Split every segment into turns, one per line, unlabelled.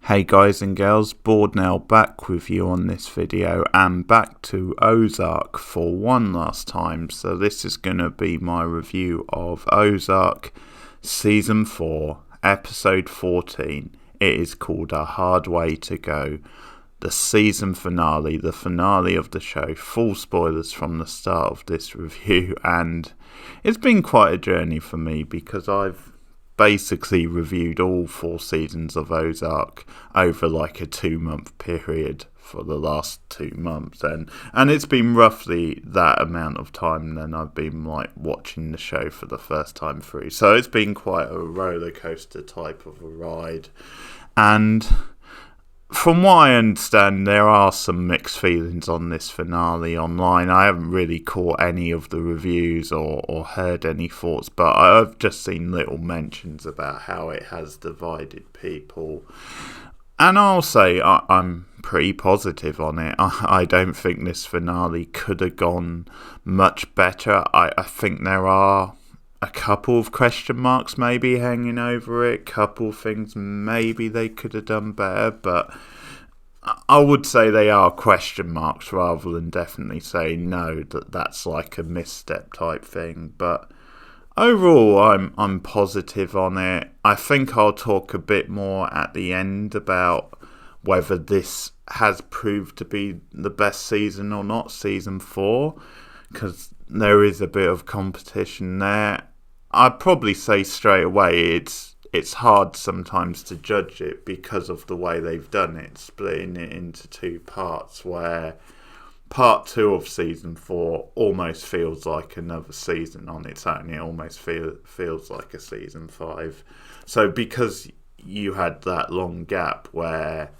Hey guys and girls, Bored now back with you on this video and back to Ozark for one last time. So this is going to be my review of Ozark Season 4, Episode 14. It is called A Hard Way to Go. The season finale, the finale of the show. Full spoilers from the start of this review, and it's been quite a journey for me because I've basically reviewed all 4 seasons of Ozark over like a 2-month period for the last 2 months, and it's been roughly that amount of time then I've been like watching the show for the first time through. So it's been quite a roller coaster type of a ride, and from what I understand, there are some mixed feelings on this finale online. I haven't really caught any of the reviews or heard any thoughts, but I've just seen little mentions about how it has divided people. And I'll say I'm pretty positive on it. I don't think this finale could have gone much better. I think there are a couple of question marks maybe hanging over it, couple of things maybe they could have done better, but I would say they are question marks rather than definitely saying no, that's like a misstep type thing. But overall I'm positive on it. I think I'll talk a bit more at the end about whether this has proved to be the best season or not, season 4, because there is a bit of competition there. I'd probably say straight away it's hard sometimes to judge it because of the way they've done it, splitting it into 2 parts, where part 2 of season 4 almost feels like another season on its own. It almost feels like a season 5. So because you had that long gap where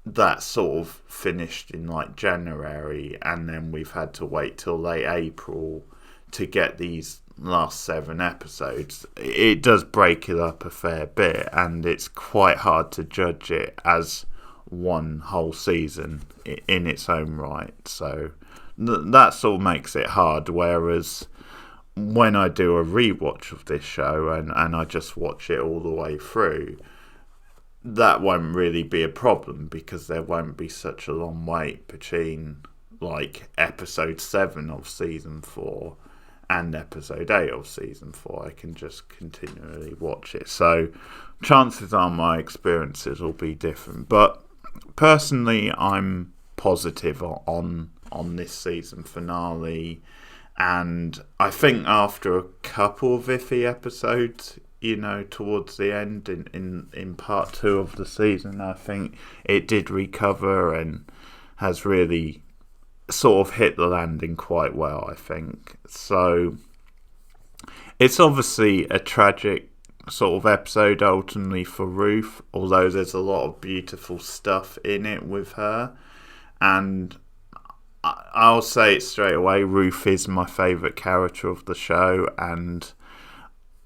that sort of finished in like January, and then we've had to wait till late April to get these last 7 episodes, it does break it up a fair bit, and it's quite hard to judge it as one whole season in its own right. So that sort of makes it hard, whereas when I do a rewatch of this show and I just watch it all the way through, that won't really be a problem because there won't be such a long wait between like episode 7 of season 4 and episode 8 of season 4. I can just continually watch it. So chances are my experiences will be different. But personally, I'm positive on this season finale. And I think after a couple of iffy episodes, towards the end in part 2 of the season, I think it did recover and has really sort of hit the landing quite well, I think. So it's obviously a tragic sort of episode ultimately for Ruth, although there's a lot of beautiful stuff in it with her. And I'll say it straight away, Ruth is my favourite character of the show, and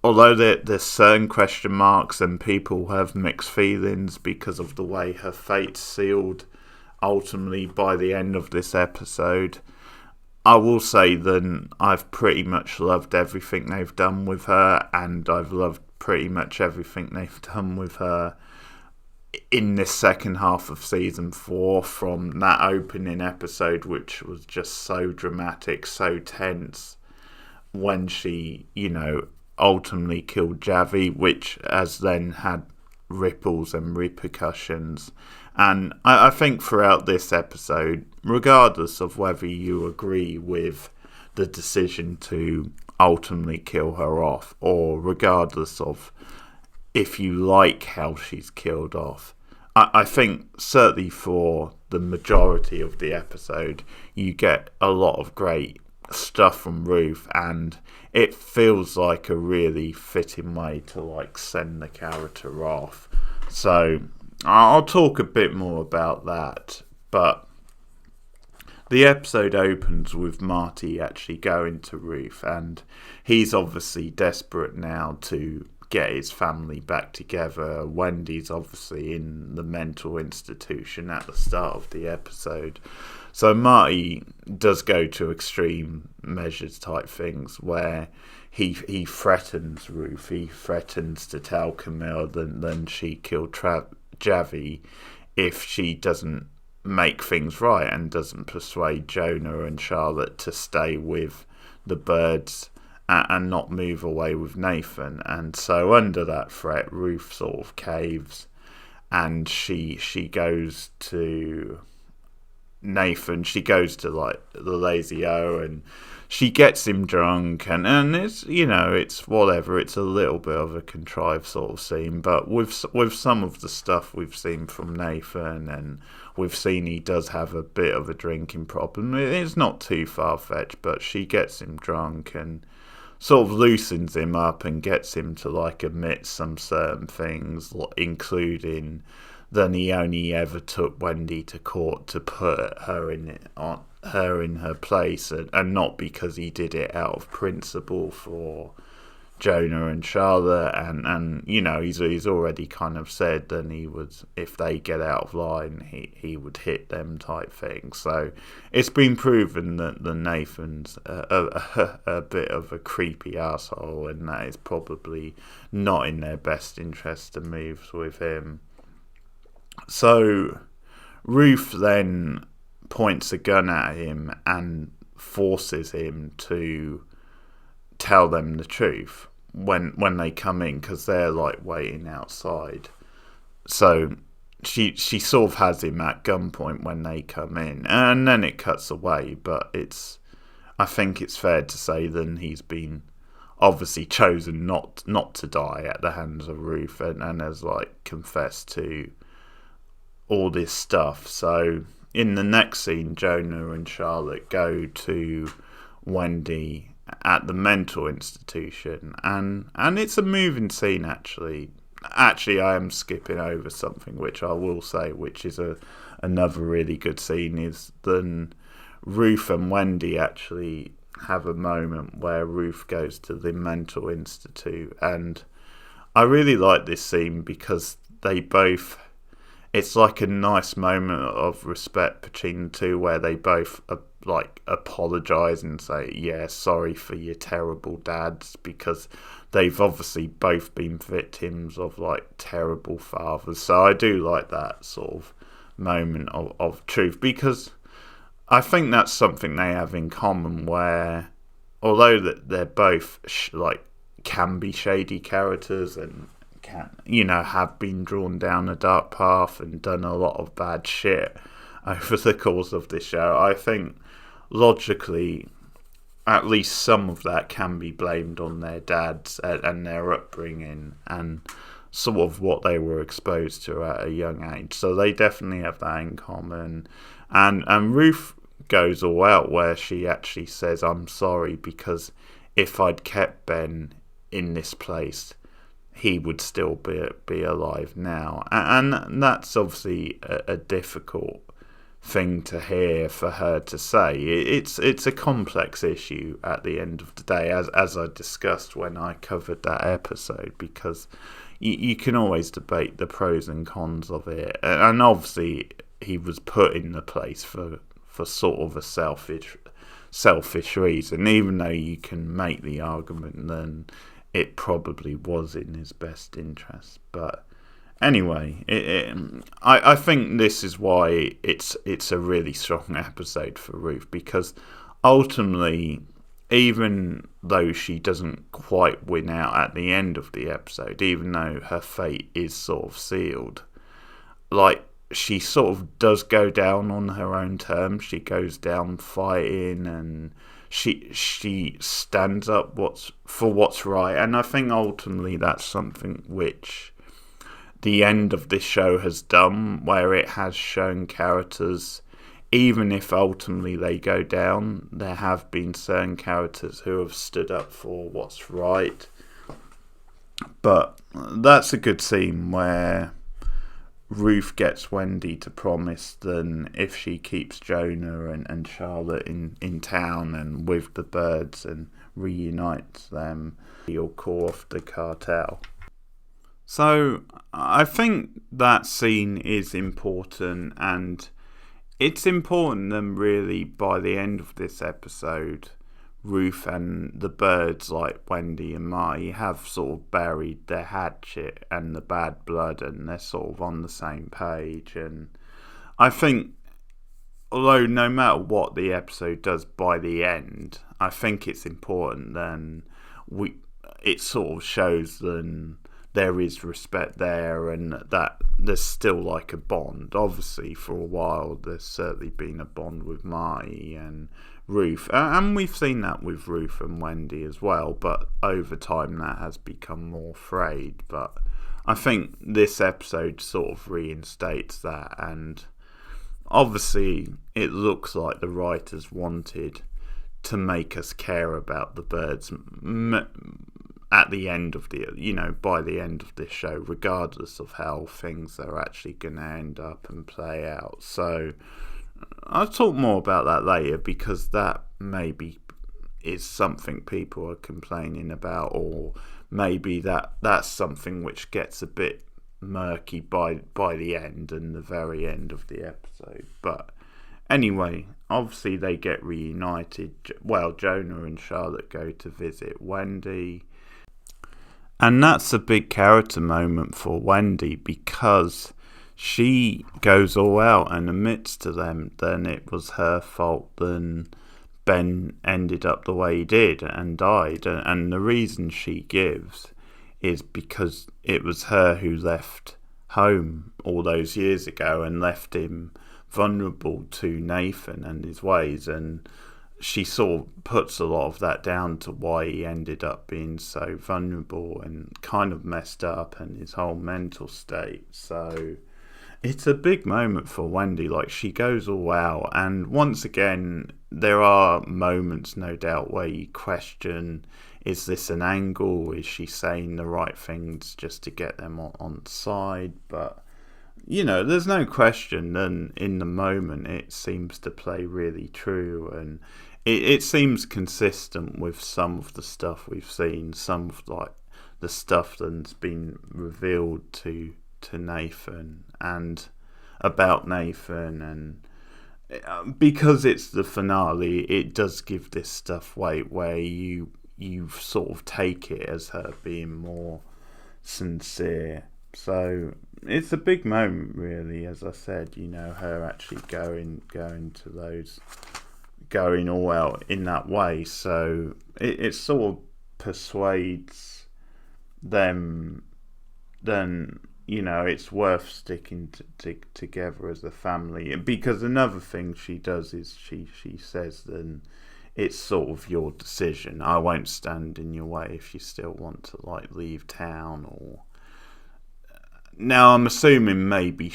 although there's certain question marks and people have mixed feelings because of the way her fate's sealed ultimately by the end of this episode, I will say that I've pretty much loved everything they've done with her, and I've loved pretty much everything they've done with her in this second half of season 4, from that opening episode, which was just so dramatic, so tense, when she, ultimately killed Javi, which has then had ripples and repercussions. And I think throughout this episode, regardless of whether you agree with the decision to ultimately kill her off, or regardless of if you like how she's killed off, I think certainly for the majority of the episode, you get a lot of great stuff from Ruth, and it feels like a really fitting way to send the character off. So I'll talk a bit more about that, but the episode opens with Marty actually going to Ruth, and he's obviously desperate now to get his family back together. Wendy's obviously in the mental institution at the start of the episode. So Marty does go to extreme measures type things where he threatens Ruth. He threatens to tell Camille that she killed Javi if she doesn't make things right and doesn't persuade Jonah and Charlotte to stay with the birds and not move away with Nathan. And so under that threat, Ruth sort of caves, and she goes to Nathan. She goes to like the Lazy O, and she gets him drunk, and it's, you know, it's whatever. It's a little bit of a contrived sort of scene, but with some of the stuff we've seen from Nathan, and we've seen he does have a bit of a drinking problem. It's not too far fetched, but she gets him drunk and sort of loosens him up and gets him to like admit some certain things, including that he only ever took Wendy to court to put her in her place, and not because he did it out of principle for Jonah and Charlotte, and you know, he's already kind of said that he would, if they get out of line, he would hit them type thing. So it's been proven that the Nathan's a bit of a creepy asshole, and that is probably not in their best interest to move with him. So Ruth then points a gun at him and forces him to tell them the truth when they come in, because they're like waiting outside. So she sort of has him at gunpoint when they come in, and then it cuts away. But I think it's fair to say that he's been obviously chosen not to die at the hands of Ruth, and has like confessed to all this stuff. So in the next scene, Jonah and Charlotte go to Wendy at the mental institution, and it's a moving scene. Actually, I am skipping over something which I will say, which is another really good scene, is then Ruth and Wendy actually have a moment where Ruth goes to the mental institute, and I really like this scene because it's like a nice moment of respect between the two, where they both like apologise and say, yeah, sorry for your terrible dads, because they've obviously both been victims of like terrible fathers. So I do like that sort of moment of truth, because I think that's something they have in common, where although that they're both can be shady characters and have been drawn down a dark path and done a lot of bad shit over the course of this show, I think logically at least some of that can be blamed on their dads and their upbringing and sort of what they were exposed to at a young age. So they definitely have that in common. And Ruth goes all out, where she actually says, I'm sorry, because if I'd kept Ben in this place, he would still be alive now. And that's obviously a difficult thing to hear for her to say. It's a complex issue at the end of the day, as I discussed when I covered that episode, because you can always debate the pros and cons of it. And obviously he was put in the place for sort of a selfish reason, even though you can make the argument then it probably was in his best interest. But anyway, I think this is why it's a really strong episode for Ruth, because ultimately, even though she doesn't quite win out at the end of the episode, even though her fate is sort of sealed, like, she sort of does go down on her own terms. She goes down fighting, and she stands up for what's right. And I think ultimately that's something which the end of this show has done, where it has shown characters, even if ultimately they go down, there have been certain characters who have stood up for what's right. But that's a good scene where Ruth gets Wendy to promise that if she keeps Jonah and Charlotte in town and with the birds and reunites them, he'll call off the cartel. So I think that scene is important, and it's important that really by the end of this episode, Ruth and the birds, like Wendy and Marty, have sort of buried their hatchet and the bad blood, and they're sort of on the same page. And I think, although no matter what the episode does by the end, I think it's important then it sort of shows then there is respect there, and that there's still like a bond. Obviously, for a while, there's certainly been a bond with Marty and Ruth, and we've seen that with Ruth and Wendy as well, but over time that has become more frayed. But I think this episode sort of reinstates that, and obviously it looks like the writers wanted to make us care about the birds at the end of by the end of this show, regardless of how things are actually going to end up and play out. So I'll talk more about that later, because that maybe is something people are complaining about, or maybe that's something which gets a bit murky by the end and the very end of the episode. But anyway, obviously they get reunited. Well, Jonah and Charlotte go to visit Wendy, and that's a big character moment for Wendy, because she goes all out and admits to them then it was her fault then Ben ended up the way he did and died. And the reason she gives is because it was her who left home all those years ago and left him vulnerable to Nathan and his ways, and she sort of puts a lot of that down to why he ended up being so vulnerable and kind of messed up, and his whole mental state. So it's a big moment for Wendy. Like, she goes all out, and once again there are moments, no doubt, where you question, is this an angle? Is she saying the right things just to get them on side? But there's no question, and in the moment it seems to play really true, and it seems consistent with some of the stuff we've seen, some of like the stuff that's been revealed to Nathan and about Nathan, and because it's the finale, it does give this stuff weight where you sort of take it as her being more sincere. So it's a big moment, really, as I said, her actually going to those, going all out in that way. So it sort of persuades them then, it's worth sticking together as a family. Because another thing she does is she says then it's sort of your decision. I won't stand in your way if you still want to leave town. Or now I'm assuming maybe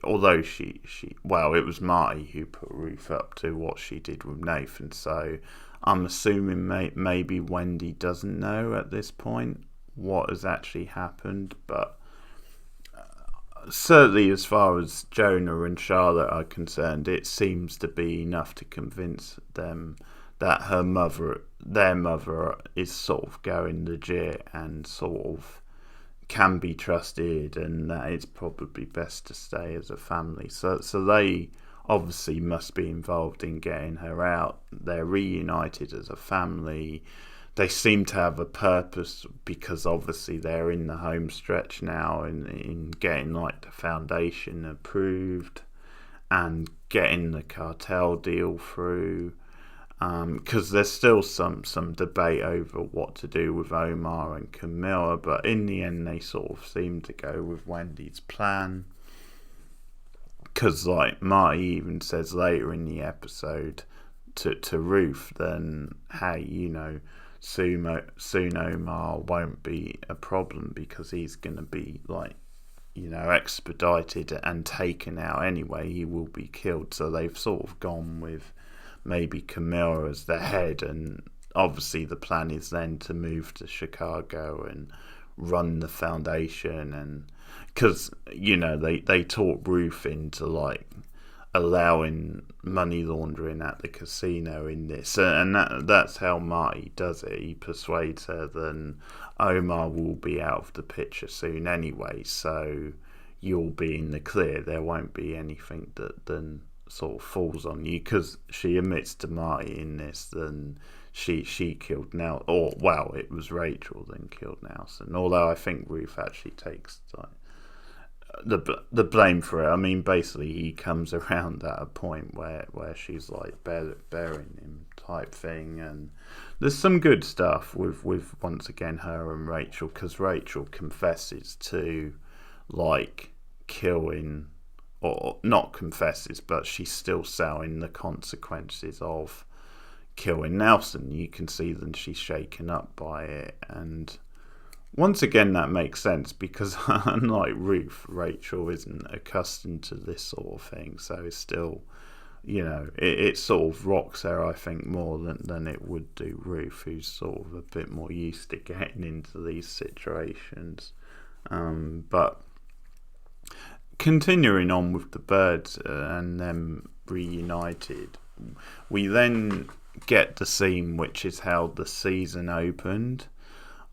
although it was Marty who put Ruth up to what she did with Nathan, so I'm assuming maybe Wendy doesn't know at this point what has actually happened. But certainly as far as Jonah and Charlotte are concerned, it seems to be enough to convince them that their mother is sort of going legit and sort of can be trusted, and that it's probably best to stay as a family. So they obviously must be involved in getting her out. They're reunited as a family. They seem to have a purpose, because obviously they're in the home stretch now in getting the foundation approved and getting the cartel deal through. Because there's still some debate over what to do with Omar and Camilla, but in the end they sort of seem to go with Wendy's plan. Because Marty even says later in the episode to Ruth, then, hey, soon Omar won't be a problem because he's going to be expedited and taken out anyway. He will be killed. So they've sort of gone with maybe Camilla as the head, and obviously the plan is then to move to Chicago and run the foundation, and because they talk Ruth into allowing money laundering at the casino in this, and that's how Marty does it. He persuades her that Omar will be out of the picture soon anyway, so you'll be in the clear. There won't be anything that then sort of falls on you, because she admits to Marty in this then she killed Nelson, or well, it was Rachel then killed Nelson. Although I think Ruth actually takes the blame for it. I mean, basically, he comes around at a point where she's like burying him type thing, and there's some good stuff with once again her and Rachel, because Rachel confesses to like killing, or not confesses, but she's still selling the consequences of killing Nelson. You can see that she's shaken up by it, and once again that makes sense because unlike Ruth, Rachel isn't accustomed to this sort of thing, so it's still, it sort of rocks her, I think, more than it would do Ruth, who's sort of a bit more used to getting into these situations. But continuing on with the birds and them reunited, we then get the scene which is how the season opened,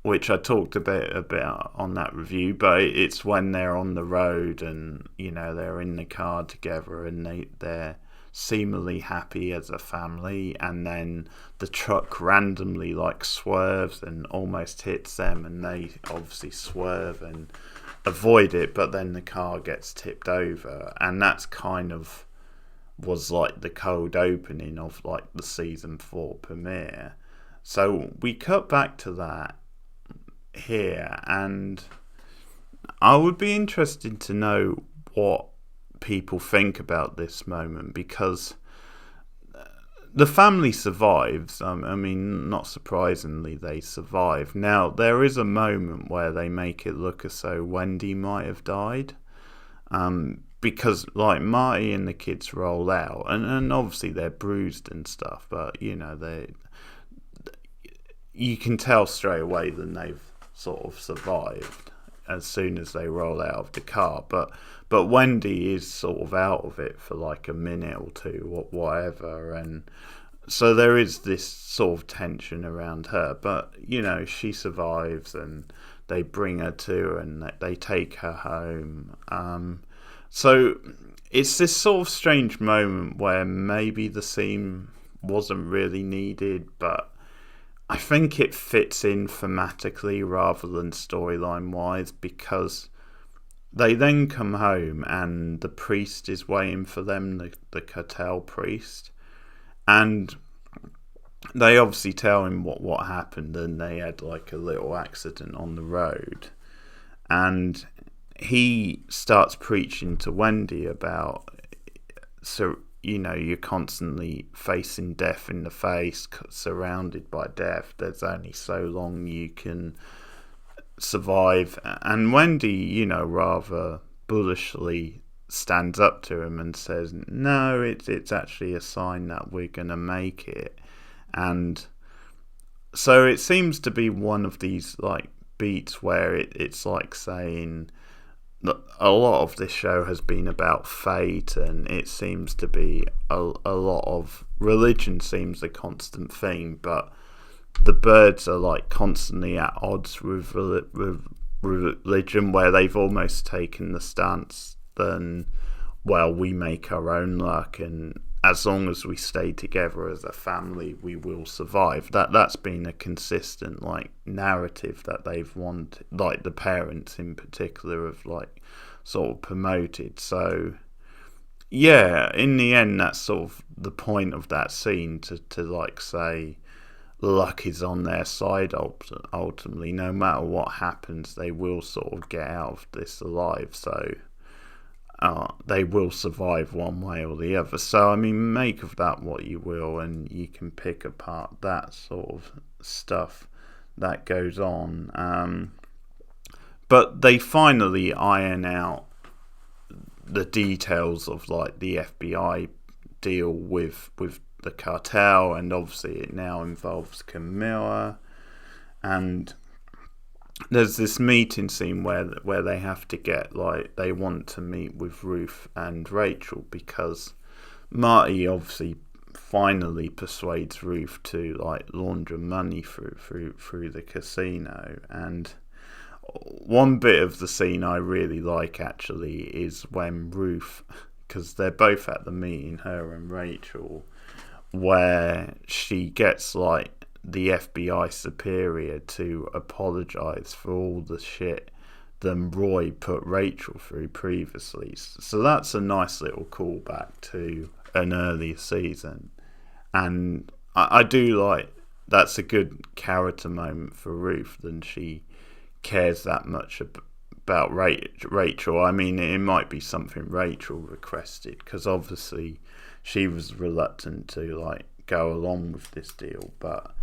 which I talked a bit about on that review, but it's when they're on the road and they're in the car together and they're seemingly happy as a family, and then the truck randomly like swerves and almost hits them, and they obviously swerve and avoid it, but then the car gets tipped over, and that's kind of was like the cold opening of like the season 4 premiere. So we cut back to that here, and I would be interested to know what people think about this moment, because the family survives. I mean, not surprisingly, they survive. Now, there is a moment where they make it look as though Wendy might have died, because like Marty and the kids roll out, and obviously they're bruised and stuff, but you can tell straight away that they've sort of survived as soon as they roll out of the car, but Wendy is sort of out of it for like a minute or two or whatever, and so there is this sort of tension around her, but she survives and they bring her to and they take her home. So it's this sort of strange moment where maybe the scene wasn't really needed, but I think it fits in thematically rather than storyline wise, because they then come home and the priest is waiting for them, the cartel priest, and they obviously tell him what happened, and they had like a little accident on the road, and he starts preaching to Wendy about, so you're constantly facing death in the face, surrounded by death. There's only so long you can survive. And Wendy, rather bullishly stands up to him and says, no, it's actually a sign that we're going to make it. And so it seems to be one of these like beats where it's like saying, a lot of this show has been about fate, and it seems to be a lot of religion seems a constant theme, but the birds are like constantly at odds with religion, where they've almost taken the stance then, well, we make our own luck, and as long as we stay together as a family, we will survive. That's been a consistent like narrative that they've wanted, like the parents in particular have like sort of promoted. So yeah, in the end, that's sort of the point of that scene, to like say luck is on their side ultimately. No matter what happens, they will sort of get out of this alive. So they will survive one way or the other. So, I mean, make of that what you will, and you can pick apart that sort of stuff that goes on. But they finally iron out the details of like the FBI deal with the cartel, and obviously it now involves Camilla, and there's this meeting scene where they have to get like, they want to meet with Ruth and Rachel, because Marty obviously finally persuades Ruth to like launder money through the casino. And one bit of the scene I really like actually is when Ruth, because they're both at the meeting, her and Rachel, where she gets like the FBI superior to apologise for all the shit that Roy put Rachel through previously. So that's a nice little callback to an earlier season. And I do like, that's a good character moment for Ruth, than she cares that much about Rachel. I mean, it might be something Rachel requested, because obviously she was reluctant to like go along with this deal. But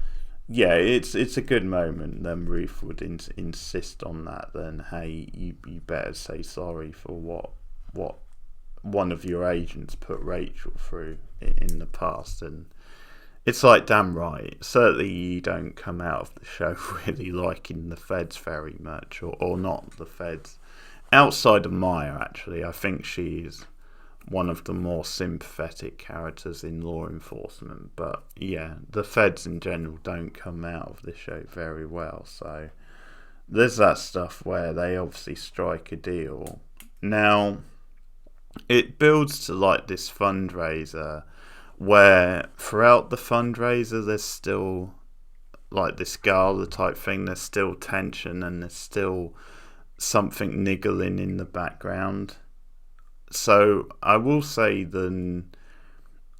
yeah, it's a good moment. Then Ruth would insist on that. Then, hey, you better say sorry for what one of your agents put Rachel through in the past. And it's like, damn right. Certainly you don't come out of the show really liking the feds very much, or not the feds. Outside of Maya, actually, I think she's one of the more sympathetic characters in law enforcement. But yeah, the feds in general don't come out of the show very well. So there's that stuff where they obviously strike a deal. Now, it builds to like this fundraiser, where throughout the fundraiser there's still like this gala type thing, there's still tension, and there's still something niggling in the background. So I will say then,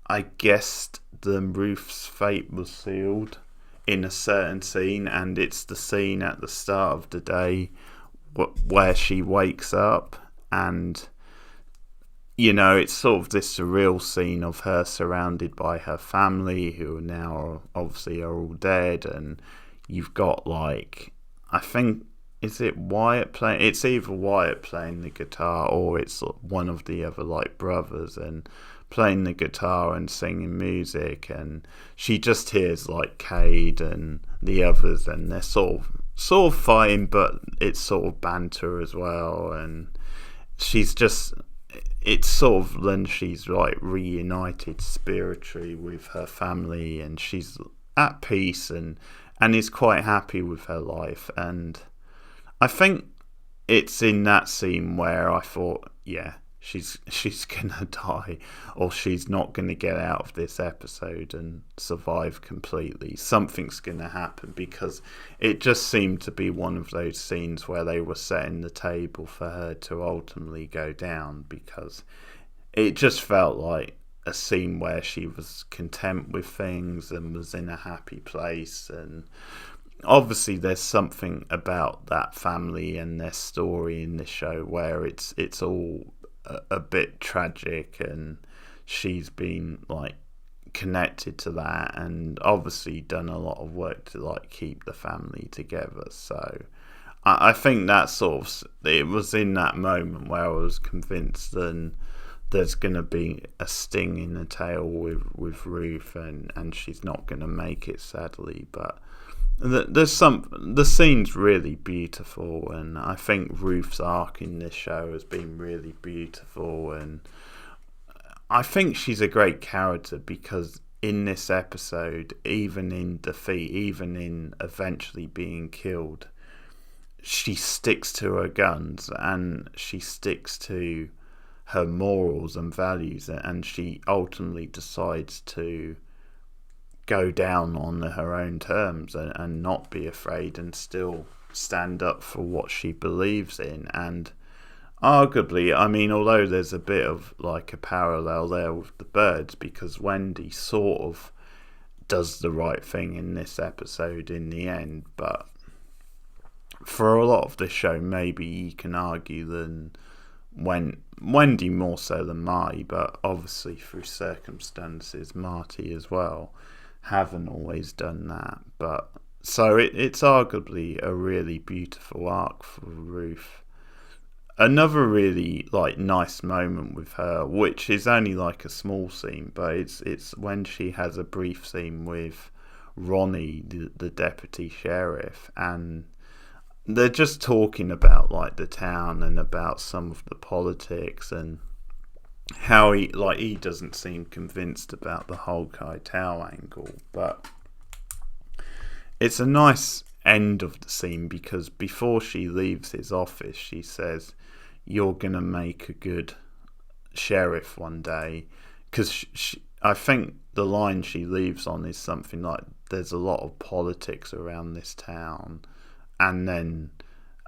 I guessed the Ruth's fate was sealed in a certain scene, and it's the scene at the start of the day where she wakes up, and you know, it's sort of this surreal scene of her surrounded by her family, who now obviously are all dead, and you've got like, I think, is it Wyatt playing? It's either Wyatt playing the guitar, or it's one of the other like brothers, and playing the guitar and singing music, and she just hears like Cade and the others, and they're sort of fighting, but it's sort of banter as well, and she's just, it's sort of then she's like reunited spiritually with her family, and she's at peace and is quite happy with her life. And I think it's in that scene where I thought, yeah, she's gonna die, or she's not gonna get out of this episode and survive completely. Something's gonna happen, because it just seemed to be one of those scenes where they were setting the table for her to ultimately go down, because it just felt like a scene where she was content with things and was in a happy place. And obviously there's something about that family and their story in this show where it's all a bit tragic, and she's been like connected to that, and obviously done a lot of work to like keep the family together. So I think that sort of, it was in that moment where I was convinced then there's going to be a sting in the tail with Ruth, and she's not going to make it, sadly. But the scene's really beautiful, and I think Ruth's arc in this show has been really beautiful, and I think she's a great character, because in this episode, even in defeat, even in eventually being killed, she sticks to her guns, and she sticks to her morals and values, and she ultimately decides to go down on her own terms and not be afraid, and still stand up for what she believes in. And arguably, I mean, although there's a bit of like a parallel there with the birds, because Wendy sort of does the right thing in this episode in the end, but for a lot of the show, maybe you can argue then Wendy more so than Marty, but obviously through circumstances Marty as well haven't always done that. But so it's arguably a really beautiful arc for Ruth. Another really like nice moment with her, which is only like a small scene, but it's when she has a brief scene with Ronnie, the deputy sheriff, and they're just talking about like the town and about some of the politics, and how he doesn't seem convinced about the whole Keitel angle. But it's a nice end of the scene, because before she leaves his office, she says, "You're gonna make a good sheriff one day," because I think the line she leaves on is something like, there's a lot of politics around this town, and then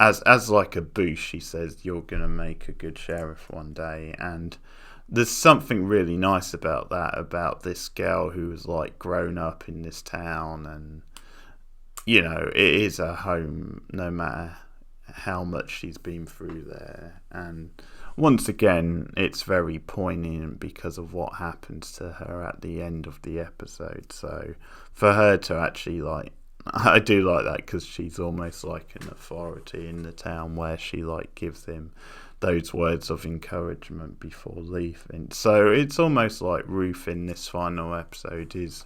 as like a boost, she says you're gonna make a good sheriff one day, and there's something really nice about that, about this girl who was like grown up in this town, and it is her home no matter how much she's been through there. And once again, it's very poignant because of what happens to her at the end of the episode. So for her to actually I do like that, because she's almost like an authority in the town, where she like gives him those words of encouragement before leaving. So it's almost like Ruth in this final episode is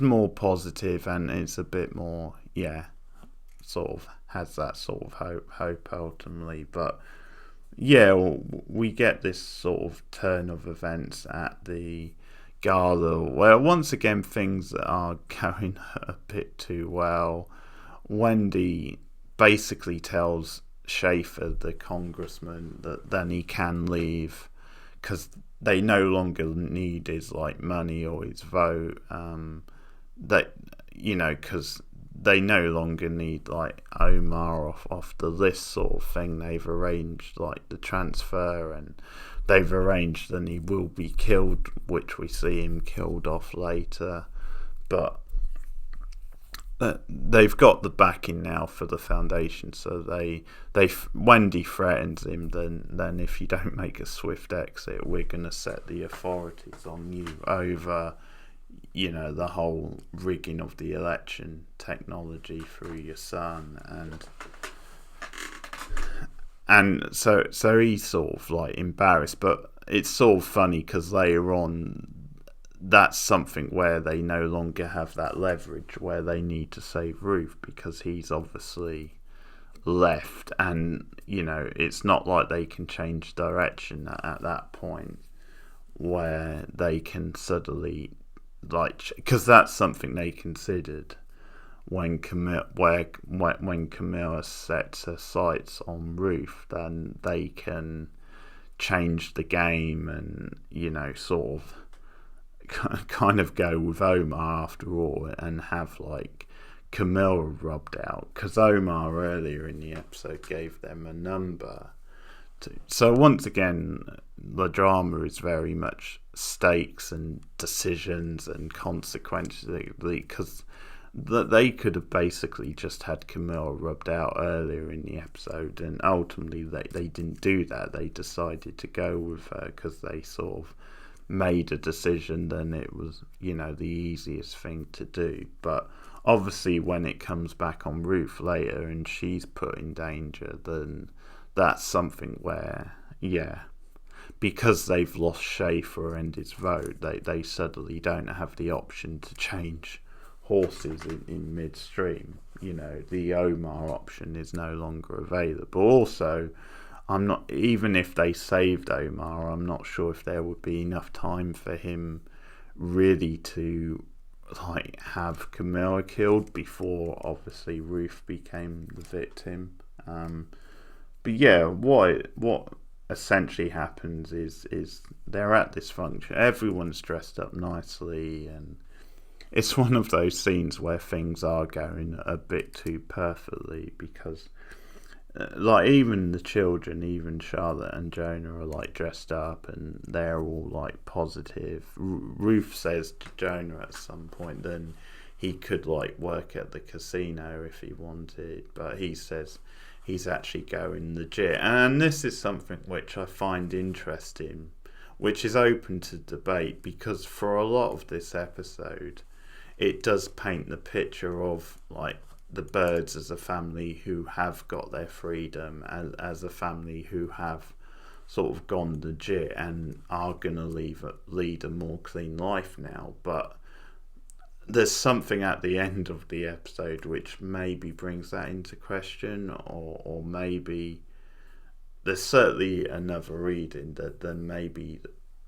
more positive, and it's a bit more, sort of has that sort of hope ultimately. But we get this sort of turn of events at the gala, where once again things are going a bit too well. Wendy basically tells Schaefer, the congressman, that then he can leave because they no longer need his money or his vote. Because they no longer need Omar off the list, sort of thing. They've arranged the transfer, and they've arranged that he will be killed, which we see him killed off later. But they've got the backing now for the foundation, so Wendy threatens him, then if you don't make a swift exit, we're going to set the authorities on you over the whole rigging of the election technology through your son. And so he's sort of embarrassed, but it's sort of funny because later on that's something where they no longer have that leverage, where they need to save Ruth because he's obviously left, and it's not like they can change direction at that point, where they can suddenly because that's something they considered when Camilla sets her sights on Ruth. Then they can change the game and sort of kind of go with Omar after all, and have Camilla rubbed out, because Omar earlier in the episode gave them a number to. So once again, the drama is very much stakes and decisions and consequences, because they could have basically just had Camilla rubbed out earlier in the episode, and ultimately they didn't do that. They decided to go with her because they sort of made a decision, then it was the easiest thing to do. But obviously when it comes back on Ruth later and she's put in danger, then that's something where because they've lost Schaefer and his vote, they suddenly don't have the option to change horses in midstream. The Omar option is no longer available. Also, I'm not, even if they saved Omar, I'm not sure if there would be enough time for him really to have Camilla killed before obviously Ruth became the victim. But what essentially happens is they're at this function, everyone's dressed up nicely, and it's one of those scenes where things are going a bit too perfectly, because even the children, even Charlotte and Jonah are dressed up and they're all positive. Ruth says to Jonah at some point then he could work at the casino if he wanted, but he says he's actually going legit. And this is something which I find interesting, which is open to debate, because for a lot of this episode it does paint the picture of the Birds as a family who have got their freedom, as a family who have sort of gone legit and are going to lead a more clean life now. But there's something at the end of the episode which maybe brings that into question, or maybe there's certainly another reading that then maybe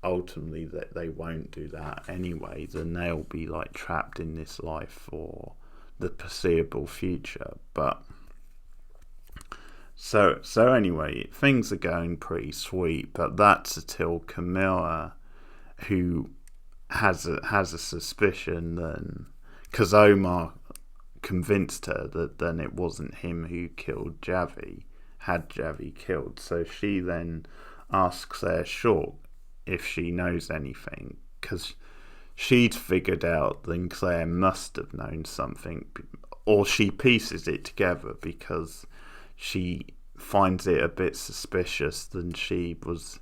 ultimately that they won't do that anyway, then they'll be trapped in this life for the foreseeable future. But so anyway, things are going pretty sweet, but that's until Camilla, who has a suspicion then, because Omar convinced her that then it wasn't him who killed Javi, had Javi killed. So she then asks Claire Short if she knows anything, because she'd figured out then Claire must have known something, or she pieces it together because she finds it a bit suspicious that she was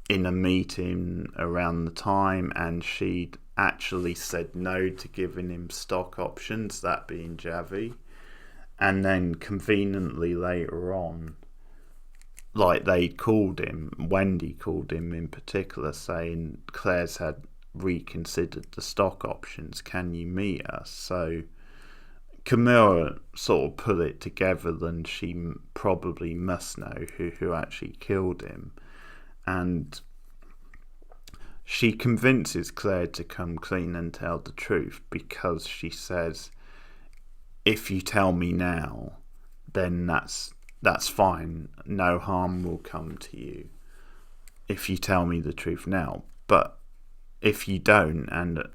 in a meeting around the time and she'd actually said no to giving him stock options, that being Javi. And then conveniently later on, like they called him, Wendy called him in particular, saying Claire's had reconsidered the stock options, can you meet us? So Camilla sort of put it together that she probably must know who actually killed him. And she convinces Claire to come clean and tell the truth, because she says, if you tell me now, then that's fine. No harm will come to you if you tell me the truth now. But if you don't,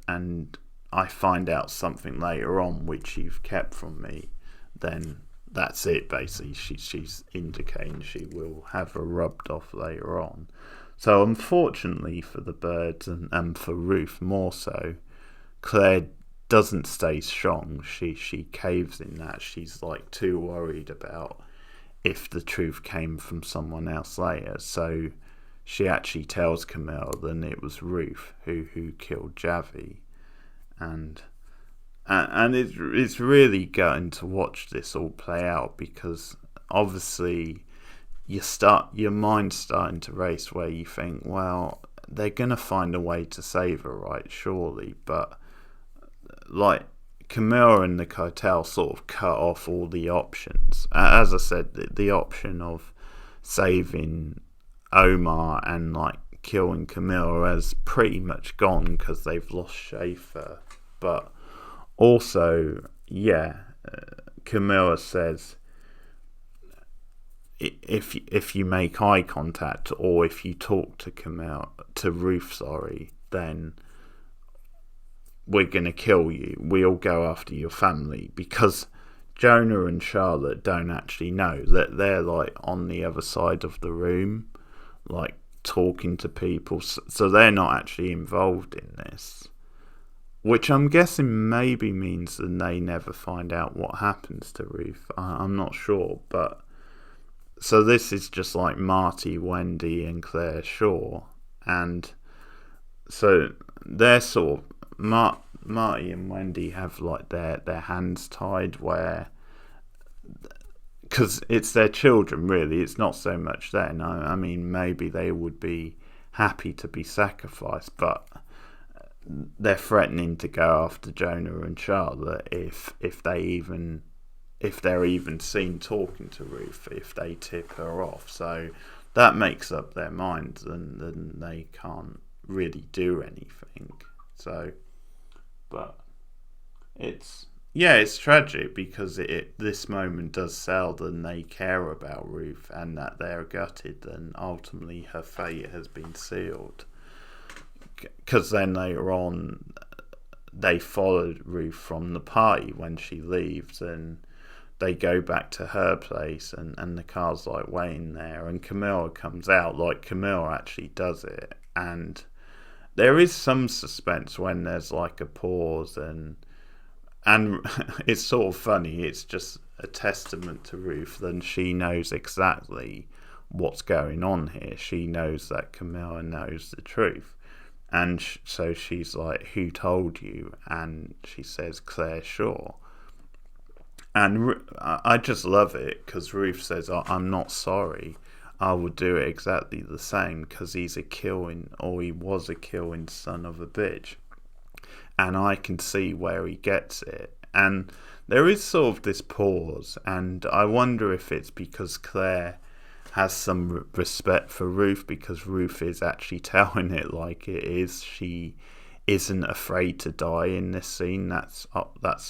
and I find out something later on which you've kept from me, then that's it, basically. She's indicating she will have her rubbed off later on. So unfortunately for the birds and for Ruth more so, Claire doesn't stay strong. She caves in that. She's like too worried about if the truth came from someone else later. So she actually tells Camille that it was Ruth who killed Javi. And it's really gutting to watch this all play out, because obviously your mind's starting to race where you think, well, they're going to find a way to save her, right? Surely. But like Camilla and the cartel sort of cut off all the options. As I said, the option of saving Omar and like killing Camilla has pretty much gone because they've lost Schaefer. But also, Camilla says, if you make eye contact or if you talk to Ruth, then we're gonna kill you. We'll go after your family, because Jonah and Charlotte don't actually know that they're like on the other side of the room, like talking to people. So they're not actually involved in this, which I'm guessing maybe means that they never find out what happens to Ruth. I'm not sure, but so this is just like Marty, Wendy, and Claire Shaw, and so they're sort of Marty and Wendy have like their hands tied, where because it's their children really. It's not so much them. I mean, maybe they would be happy to be sacrificed, but they're threatening to go after Jonah and Charlotte if they're even seen talking to Ruth, if they tip her off. So that makes up their minds, and then they can't really do anything. So, but it's tragic, because this moment does sell that they care about Ruth and that they're gutted, and ultimately her fate has been sealed. Because then later on, they followed Ruth from the party when she leaves, and they go back to her place, and the car's like waiting there, and Camilla comes out, like Camilla actually does it, and there is some suspense when there's like a pause, and it's sort of funny. It's just a testament to Ruth that she knows exactly what's going on here. She knows that Camilla knows the truth. And so she's like, who told you? And she says, Claire Shaw. And I just love it, because Ruth says, I'm not sorry. I would do it exactly the same, because he was a killing son of a bitch. And I can see where he gets it. And there is sort of this pause, and I wonder if it's because Claire has some respect for Ruth, because Ruth is actually telling it like it is. She isn't afraid to die in this scene. That's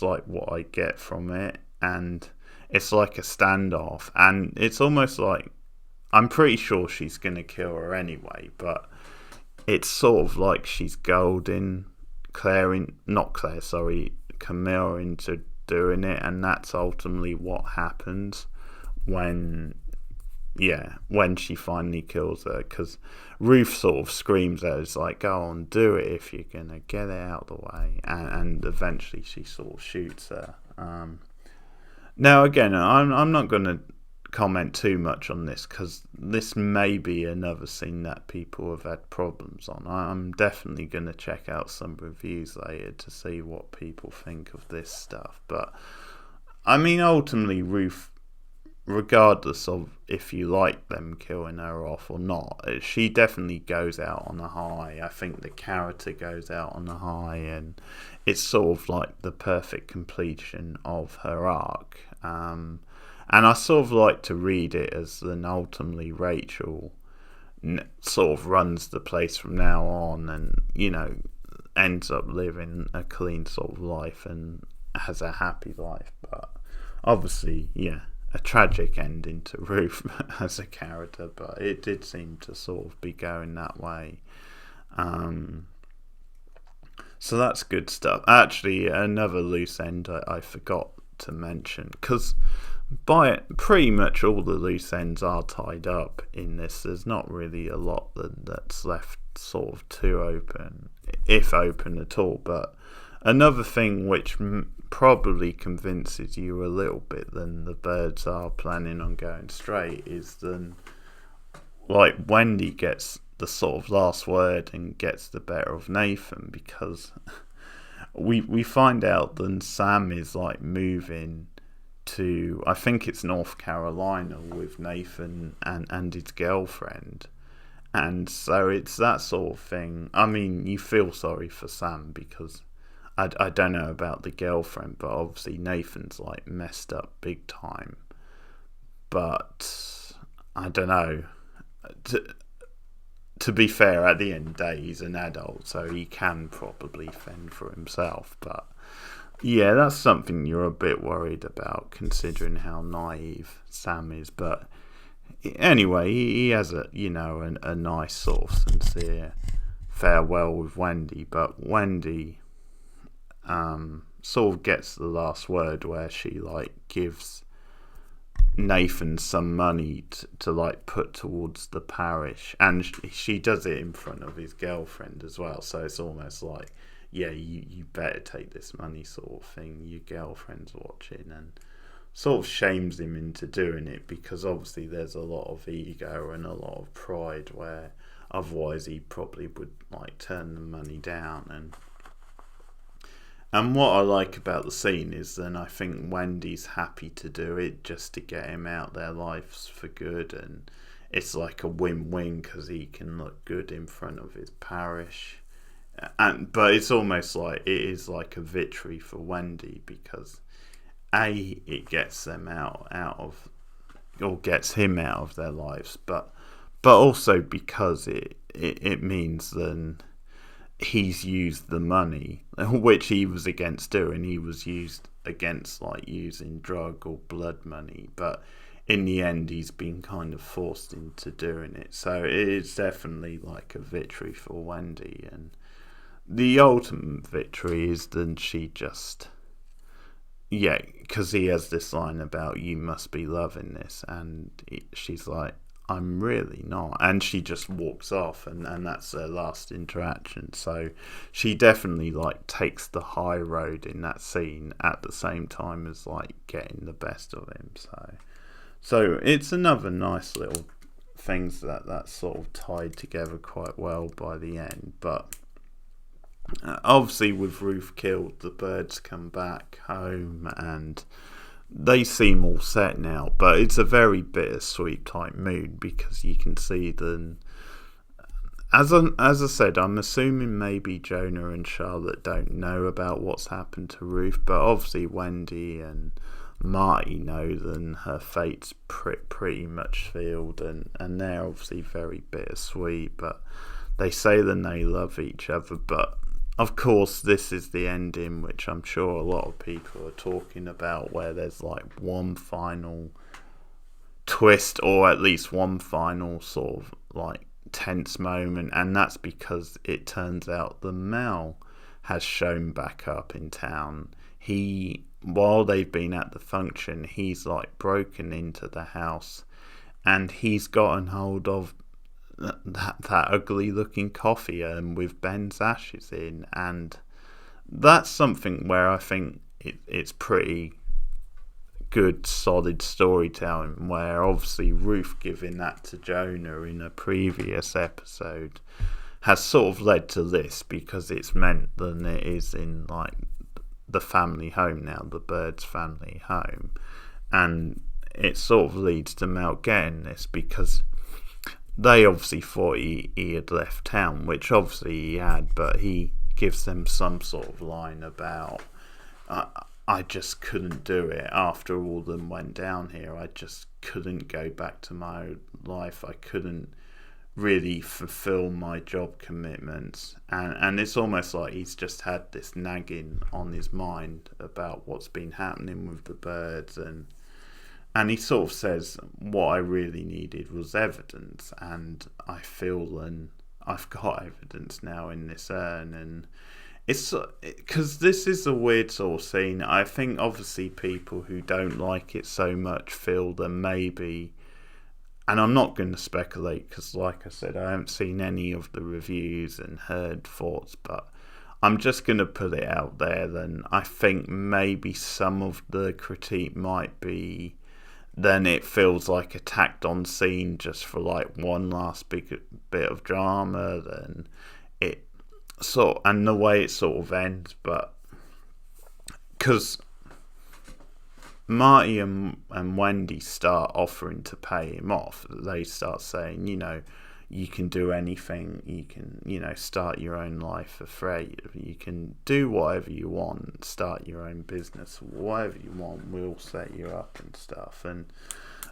like what I get from it, and it's like a standoff, and it's almost like I'm pretty sure she's gonna kill her anyway, but it's sort of like she's goading Camille into doing it, and that's ultimately what happens when she finally kills her, because Ruth sort of screams at her, it's like, go on, do it if you're gonna get it out of the way, and eventually she sort of shoots her. Now again, I'm not gonna comment too much on this, because this may be another scene that people have had problems on. I'm definitely going to check out some reviews later to see what people think of this stuff, but I mean, ultimately Ruth, regardless of if you like them killing her off or not, she definitely goes out on a high. I think the character goes out on a high, and it's sort of like the perfect completion of her arc. And I sort of like to read it as then ultimately Rachel sort of runs the place from now on, and, you know, ends up living a clean sort of life and has a happy life. But obviously, a tragic ending to Ruth as a character, but it did seem to sort of be going that way. So that's good stuff. Actually, another loose end I forgot to mention, because pretty much all the loose ends are tied up in this. There's not really a lot that's left sort of too open, if open at all. But another thing which probably convinces you a little bit than the birds are planning on going straight is then, like, Wendy gets the sort of last word and gets the better of Nathan, because we find out that Sam is like moving to, I think it's North Carolina, with Nathan and his girlfriend. And so it's that sort of thing. I mean, you feel sorry for Sam, because I don't know about the girlfriend, but obviously Nathan's like messed up big time. But I don't know. To be fair, at the end of the day, he's an adult, so he can probably fend for himself. But yeah, that's something you're a bit worried about, considering how naive Sam is. But anyway, he has a nice sort of sincere farewell with Wendy. But Wendy sort of gets the last word, where she like gives Nathan some money to like put towards the parish, and she does it in front of his girlfriend as well, so it's almost like, you better take this money sort of thing, your girlfriend's watching, and sort of shames him into doing it, because obviously there's a lot of ego and a lot of pride, where otherwise he probably would like turn the money down. And what I like about the scene is then I think Wendy's happy to do it just to get him out their lives for good, and it's like a win-win, because he can look good in front of his parish. But it's almost like it is like a victory for Wendy, because it gets them out of, or gets him out of their lives, but also because it means then he's used the money, which he was against doing. He was used against like using drug or blood money, but in the end he's been kind of forced into doing it. So it is definitely like a victory for Wendy, and the ultimate victory is then she just, because he has this line about, you must be loving this, and she's like, I'm really not, and she just walks off, and that's their last interaction. So she definitely like takes the high road in that scene, at the same time as like getting the best of him. So it's another nice little things that sort of tied together quite well by the end. But obviously with Ruth killed, the birds come back home and they seem all set now, but it's a very bittersweet type mood, because you can see them. As I said, I'm assuming maybe Jonah and Charlotte don't know about what's happened to Ruth, but obviously Wendy and Marty know that her fate's pretty much sealed, and they're obviously very bittersweet, but they say that they love each other. But of course, this is the ending which I'm sure a lot of people are talking about, where there's like one final twist, or at least one final sort of like tense moment, and that's because it turns out the Mel has shown back up in town. While they've been at the function, he's like broken into the house, and he's gotten hold of that ugly looking coffee urn with Ben's ashes in, and that's something where I think it's pretty good solid storytelling, where obviously Ruth giving that to Jonah in a previous episode has sort of led to this, because it's meant than it is in like the family home now, the Birds family home, and it sort of leads to Mel getting this, because they obviously thought he had left town, which obviously he had, but he gives them some sort of line about I just couldn't do it after all of them went down here. I just couldn't go back to my old life. I couldn't really fulfill my job commitments, and it's almost like he's just had this nagging on his mind about what's been happening with the Birds, and he sort of says, what I really needed was evidence, and I feel and I've got evidence now in this urn. And it's because this is a weird sort of scene. I think obviously people who don't like it so much feel that maybe, and I'm not going to speculate because like I said, I haven't seen any of the reviews and heard thoughts, but I'm just going to put it out there. Then I think maybe some of the critique might be, then it feels like a tacked on scene just for like one last big bit of drama. Then it and the way it sort of ends, but because Marty and Wendy start offering to pay him off, they start saying, you can do anything, you can, start your own life for free, you can do whatever you want, start your own business, whatever you want, we'll set you up and stuff. And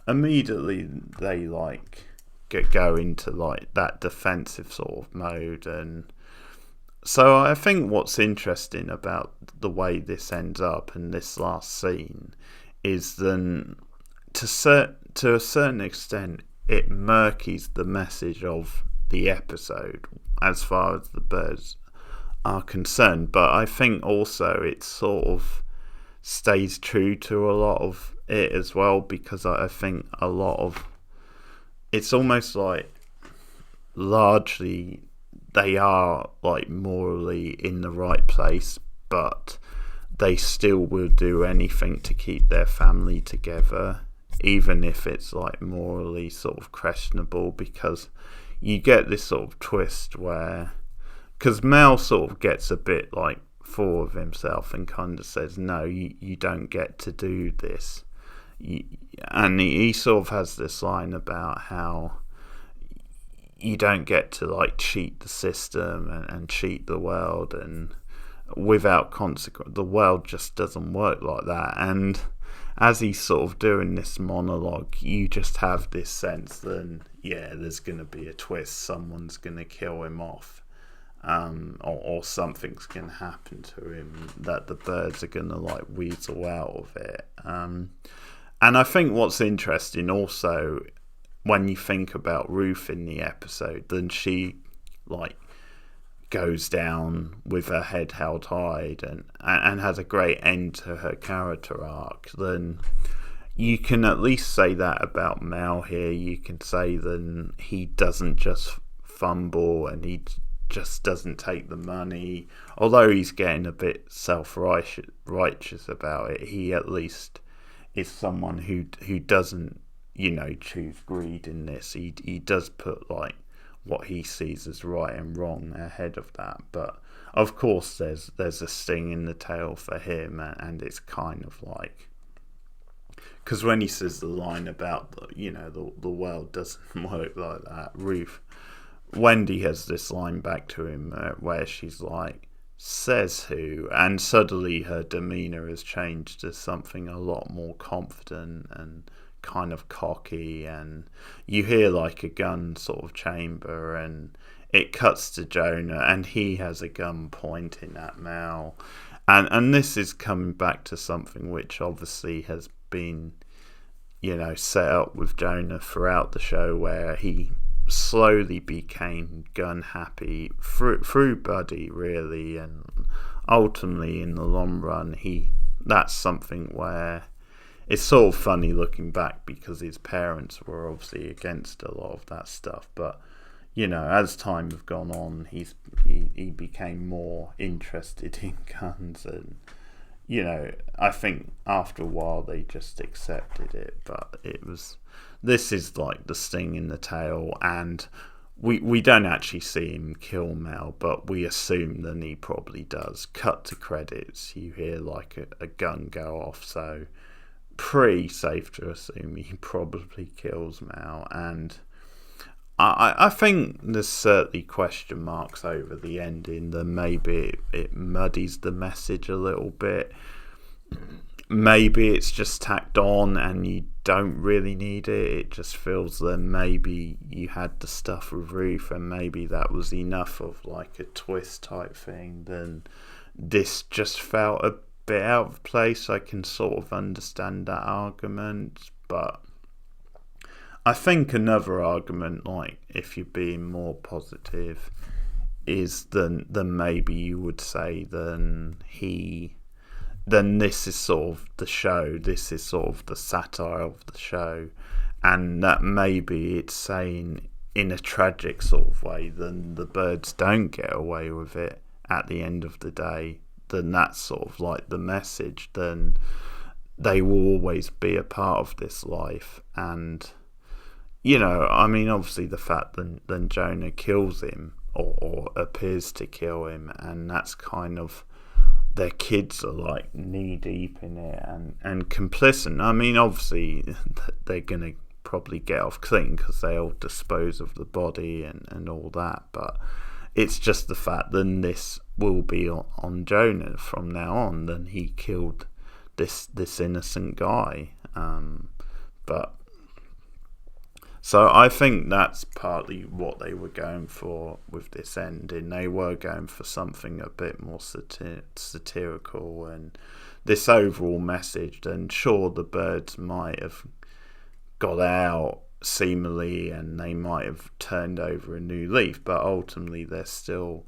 immediately they like go into like that defensive sort of mode. And so I think what's interesting about the way this ends up and this last scene is then to a certain extent it murkies the message of the episode as far as the Birds are concerned, but I think also it sort of stays true to a lot of it as well, because I think a lot of it's almost like largely they are like morally in the right place, but they still will do anything to keep their family together, even if it's like morally sort of questionable, because you get this sort of twist where, because Mel sort of gets a bit like full of himself and kind of says, no, you don't get to do this. And he sort of has this line about how you don't get to like cheat the system and cheat the world, and without consequence, the world just doesn't work like that. And as he's sort of doing this monologue, you just have this sense that, yeah, there's going to be a twist, someone's going to kill him off, or something's going to happen to him, that the Birds are going to like weasel out of it. And I think what's interesting also, when you think about Ruth in the episode, then she like goes down with her head held high and has a great end to her character arc, then you can at least say that about Mel here. You can say that he doesn't just fumble and he just doesn't take the money. Although he's getting a bit self-righteous about it, he at least is someone who doesn't, choose greed in this. He does put like what he sees as right and wrong ahead of that, but of course there's a sting in the tail for him, and it's kind of like, because when he says the line about the world doesn't work like that, Wendy has this line back to him where she's like, says who, and suddenly her demeanour has changed to something a lot more confident and kind of cocky, and you hear like a gun sort of chamber, and it cuts to Jonah and he has a gun pointing at Mel, and this is coming back to something which obviously has been set up with Jonah throughout the show, where he slowly became gun happy through Buddy, really, and ultimately in the long run that's something where it's sort of funny looking back, because his parents were obviously against a lot of that stuff, but as time has gone on, he became more interested in guns, and I think after a while they just accepted it. But this is like the sting in the tail, and we don't actually see him kill Mel, but we assume that he probably does. Cut to credits, you hear like a gun go off, so pretty safe to assume he probably kills Mel. And I think there's certainly question marks over the ending, that maybe it muddies the message a little bit. Maybe it's just tacked on and you don't really need it. It just feels that maybe you had the stuff with Ruth and maybe that was enough of like a twist type thing. Then this just felt a bit out of place. I can sort of understand that argument, but I think another argument, like if you're being more positive, is then maybe you would say then this is sort of the show, this is sort of the satire of the show, and that maybe it's saying in a tragic sort of way, then the birds don't get away with it at the end of the day, then that's sort of like the message, then they will always be a part of this life. And obviously the fact that Jonah kills him or appears to kill him, and that's kind of, their kids are like knee deep in it and complicit. Obviously they're going to probably get off clean because they'll dispose of the body and all that, but it's just the fact that this will be on Jonah from now on. Then he killed this innocent guy, but so I think that's partly what they were going for with this ending. They were going for something a bit more satirical, and this overall message. Then sure, the birds might have got out seemingly and they might have turned over a new leaf, but ultimately they're still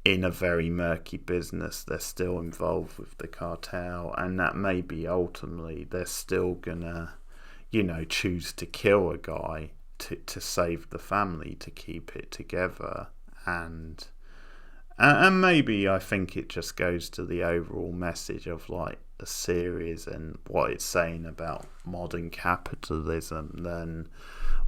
in a very murky business. They're still involved with the cartel, and that maybe ultimately they're still gonna choose to kill a guy to save the family, to keep it together. And maybe I think it just goes to the overall message of like the series and what it's saying about modern capitalism. Then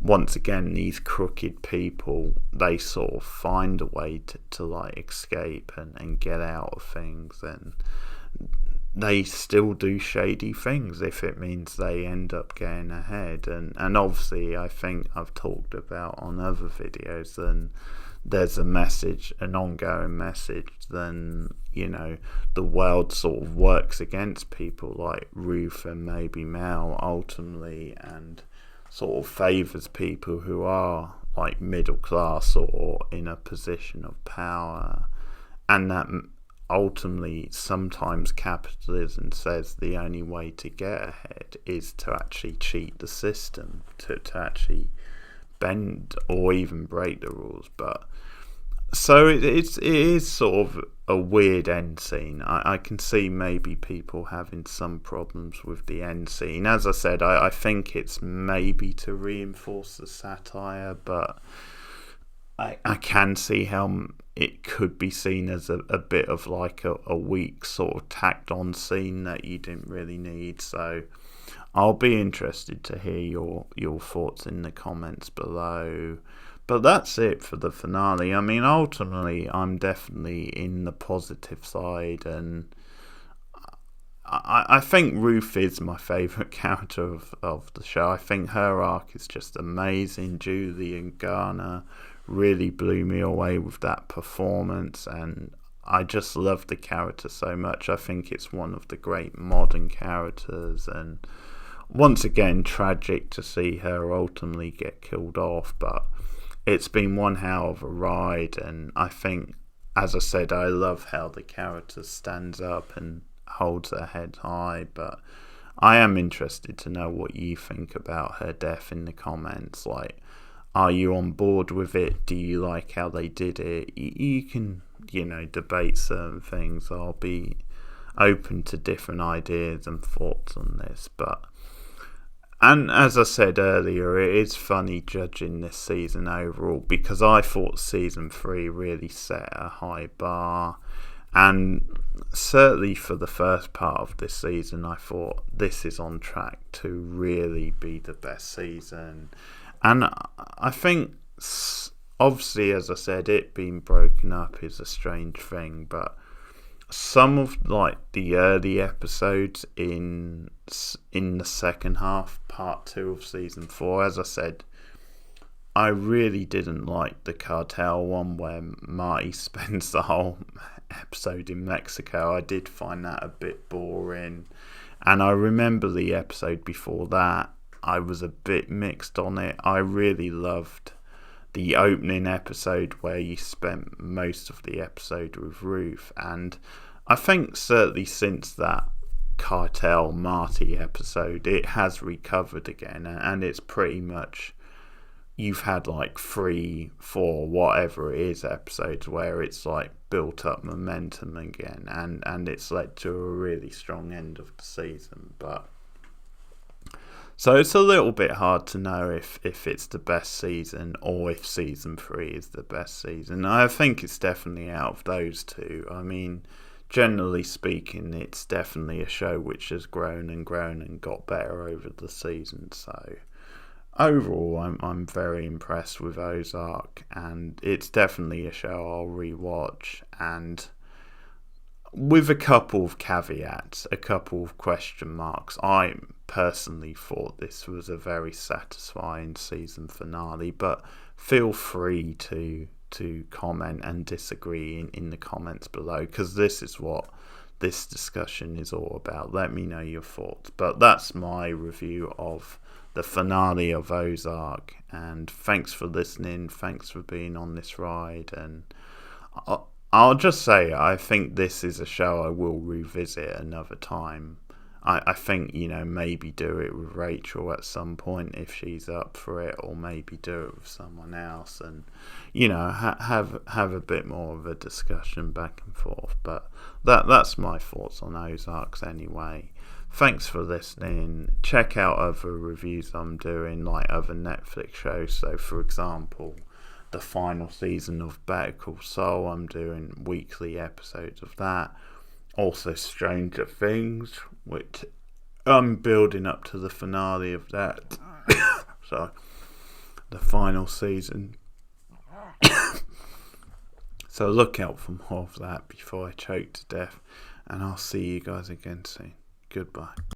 once again, these crooked people, they sort of find a way to like escape and get out of things, and they still do shady things if it means they end up getting ahead. And obviously I think I've talked about on other videos, then there's a message, an ongoing message, then the world sort of works against people like Ruth and maybe Mel ultimately, and sort of favours people who are like middle class or in a position of power, and that ultimately sometimes capitalism says the only way to get ahead is to actually cheat the system, to actually bend or even break the rules. But so it is sort of a weird end scene. I can see maybe people having some problems with the end scene. As I said, I think it's maybe to reinforce the satire, but I can see how it could be seen as a bit of like a weak sort of tacked on scene that you didn't really need. So I'll be interested to hear your thoughts in the comments below. But that's it for the finale. Ultimately I'm definitely in the positive side, and I think Ruth is my favourite character of the show. I think her arc is just amazing. Julie and Garner really blew me away with that performance, and I just love the character so much. I think it's one of the great modern characters, and once again tragic to see her ultimately get killed off, but it's been one hell of a ride. And I think, as I said, I love how the character stands up and holds her head high. But I am interested to know what you think about her death in the comments. Like, are you on board with it? Do you like how they did it? You can, debate certain things. I'll be open to different ideas and thoughts on this, and as I said earlier, it is funny judging this season overall, because I thought season 3 really set a high bar, and certainly for the first part of this season I thought this is on track to really be the best season. And I think, obviously, as I said, it being broken up is a strange thing, but some of the early episodes in the second half, part 2 of season 4, as I said, I really didn't like the cartel one where Marty spends the whole episode in Mexico. I did find that a bit boring, and I remember the episode before that, I was a bit mixed on it. I really loved the opening episode where you spent most of the episode with Ruth, and I think certainly since that cartel Marty episode it has recovered again, and it's pretty much, you've had 3, 4, whatever it is, episodes where it's built up momentum again, and it's led to a really strong end of the season. But so it's a little bit hard to know if it's the best season or if season 3 is the best season. I think it's definitely out of those two. I mean, generally speaking, it's definitely a show which has grown and grown and got better over the season. So overall, I'm very impressed with Ozark, and it's definitely a show I'll rewatch, and with a couple of caveats, a couple of question marks. I personally thought this was a very satisfying season finale, but feel free to comment and disagree in the comments below, because this is what this discussion is all about. Let me know your thoughts. But that's my review of the finale of Ozark, and thanks for listening, thanks for being on this ride, and I'll just say, I think this is a show I will revisit another time. I think, maybe do it with Rachel at some point if she's up for it, or maybe do it with someone else, and have a bit more of a discussion back and forth. But that's my thoughts on Ozarks anyway. Thanks for listening. Check out other reviews I'm doing, other Netflix shows. So, for example, the final season of Better Call Saul, I'm doing weekly episodes of that. Also Stranger Things, which I'm building up to the finale of that. So, the final season. So look out for more of that before I choke to death. And I'll see you guys again soon. Goodbye.